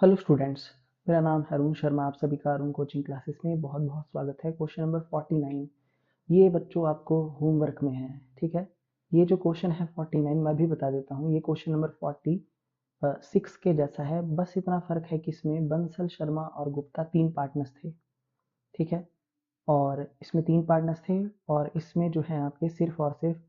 Hello students, मेरा नाम है अरुण शर्मा। आप सभी का अरुण कोचिंग क्लासेस में बहुत बहुत स्वागत है। क्वेश्चन नंबर 49 ये बच्चों आपको होमवर्क में है। ठीक है, ये जो क्वेश्चन है 49 मैं भी बता देता हूँ। ये क्वेश्चन नंबर 46 के जैसा है, बस इतना फर्क है कि इसमें बंसल, शर्मा और गुप्ता तीन पार्टनर्स थे। ठीक है, और इसमें तीन पार्टनर्स थे और इसमें जो है आपके सिर्फ और सिर्फ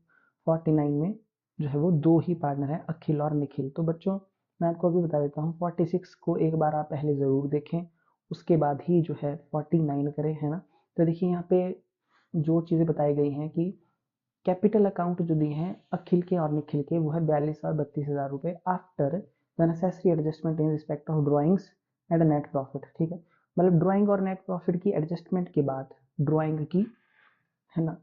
49 में जो है वो दो ही पार्टनर है, अखिल और निखिल। तो बच्चों मैं आपको अभी बता देता हूँ, 46 को एक बार आप पहले ज़रूर देखें, उसके बाद ही जो है 49 करें, है ना। तो देखिए यहाँ पे जो चीज़ें बताई गई हैं कि कैपिटल अकाउंट जो दिए हैं अखिल के और निखिल के, वो है 42 और 32,000 रुपये after the necessary adjustment in respect of drawings and net profit. ठीक है, मतलब ड्राइंग और नेट प्रॉफिट की एडजस्टमेंट के बाद, ड्राइंग की, है ना,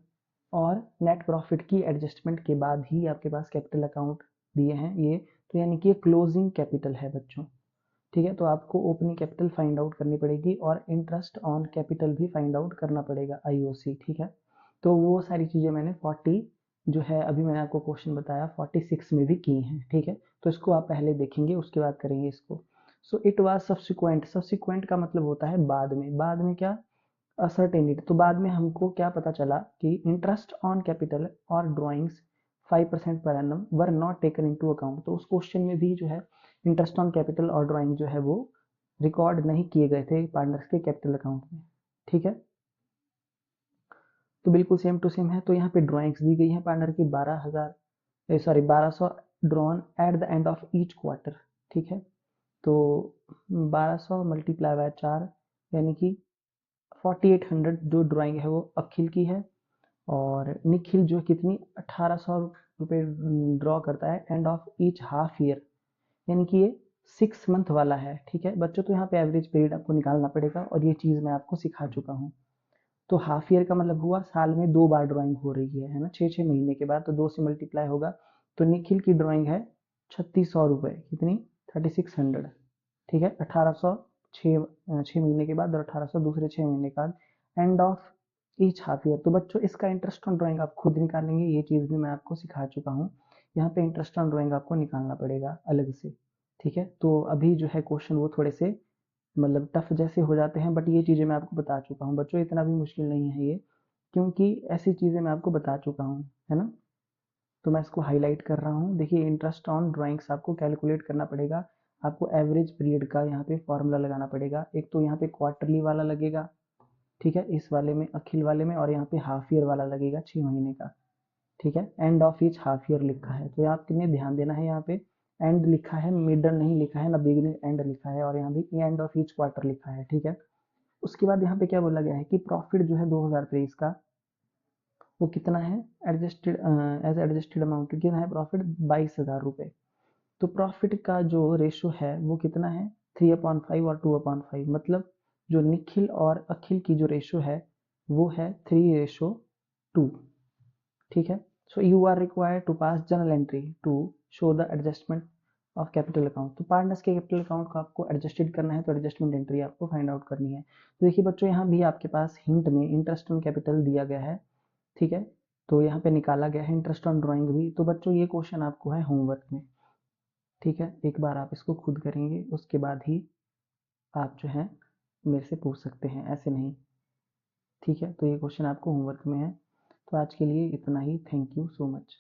और नेट प्रॉफिट की एडजस्टमेंट के बाद ही आपके पास कैपिटल अकाउंट दिए हैं ये। तो यानी कि क्लोजिंग कैपिटल है बच्चों। ठीक है, तो आपको ओपनिंग कैपिटल फाइंड आउट करनी पड़ेगी और इंटरेस्ट ऑन कैपिटल भी फाइंड आउट करना पड़ेगा, आईओसी। ठीक है, तो वो सारी चीज़ें मैंने 40 जो है अभी मैंने आपको क्वेश्चन बताया 46 में भी की हैं। ठीक है, तो इसको आप पहले देखेंगे, उसके बाद करेंगे इसको। So it was subsequent. Subsequent का मतलब होता है बाद में। बाद में क्या? असर्टेनिटी। तो बाद में हमको क्या पता चला कि इंटरेस्ट ऑन कैपिटल और drawings 5% per annum were not taken into account. तो उस क्वेश्चन में भी जो है इंटरेस्ट ऑन कैपिटल और ड्राइंग जो है वो रिकॉर्ड नहीं किए गए थे पार्टनर्स के कैपिटल अकाउंट में। ठीक है, तो बिल्कुल सेम टू सेम है। तो यहाँ पे ड्राइंग्स दी गई है पार्टनर की 1200 drawn at the end of each quarter. ठीक है, तो 1200 मल्टीप्लाई बाय 4 यानी कि 4800 जो ड्राइंग है वो अखिल की है, और निखिल जो कितनी 1800 रुपये ड्रॉ करता है end of each half year, यानी कि ये 6 मंथ वाला है। ठीक है बच्चों, तो यहाँ पे एवरेज पीरियड आपको निकालना पड़ेगा और ये चीज़ मैं आपको सिखा चुका हूँ। तो हाफ ईयर का मतलब हुआ साल में 2 बार ड्राइंग हो रही है ना, 6-6 महीने के बाद, तो 2 से मल्टीप्लाई होगा। तो निखिल की ड्राइंग है 3600 रुपये, कितनी 3600। ठीक है, 1800 6 महीने के बाद और 1800 दूसरे 6 महीने के बाद, end of each half year. तो बच्चों इसका इंटरेस्ट ऑन ड्राइंग आप खुद निकालेंगे, ये चीज़ भी मैं आपको सिखा चुका हूँ। यहाँ पे इंटरेस्ट ऑन ड्राइंग आपको निकालना पड़ेगा अलग से। ठीक है, तो अभी जो है क्वेश्चन वो थोड़े से मतलब टफ जैसे हो जाते हैं, बट ये चीज़ें मैं आपको बता चुका हूँ बच्चों, इतना भी मुश्किल नहीं है ये, क्योंकि ऐसी चीज़ें मैं आपको बता चुका हूँ, है ना। तो मैं इसको हाईलाइट कर रहा हूँ। देखिए इंटरेस्ट ऑन ड्राइंग्स आपको कैलकुलेट करना पड़ेगा। आपको एवरेज पीरियड का यहाँ पे फॉर्मूला लगाना पड़ेगा। एक तो यहाँ पे क्वार्टरली वाला लगेगा, ठीक है, इस वाले में अखिल वाले में, और यहाँ पे हाफ ईयर वाला लगेगा 6 महीने का। ठीक है, end of each half year लिखा है, तो आपके लिए ध्यान देना है, यहाँ पे एंड लिखा है, मिडल नहीं लिखा है ना, बिगिनिंग एंड लिखा है, और यहाँ भी एंड ऑफ ईच क्वार्टर लिखा है। ठीक है, उसके बाद यहाँ पे क्या बोला गया है कि प्रॉफिट जो है 2023 का वो कितना है, एडजस्टेड एज एडजस्टेड अमाउंट कितना है प्रॉफिट, 22,000 रुपये। तो प्रॉफिट का जो रेशो है वो कितना है, 3/5 और 2/5। मतलब जो निखिल और अखिल की जो रेशो है वो है 3:2। ठीक है, so you are required to pass journal entry to show the adjustment of capital account. तो पार्टनर्स के कैपिटल अकाउंट को आपको एडजस्टेड करना है, तो एडजस्टमेंट एंट्री आपको फाइंड आउट करनी है। तो देखिए बच्चों, यहाँ भी आपके पास हिंट में इंटरेस्ट ऑन कैपिटल दिया गया है। ठीक है, तो यहाँ पे निकाला गया है इंटरेस्ट ऑन ड्राइंग भी। तो बच्चों ये क्वेश्चन आपको है होमवर्क में। ठीक है, एक बार आप इसको खुद करेंगे, उसके बाद ही आप जो है मेरे से पूछ सकते हैं, ऐसे नहीं। ठीक है, तो ये क्वेश्चन आपको होमवर्क में है। तो आज के लिए इतना ही। Thank you so much.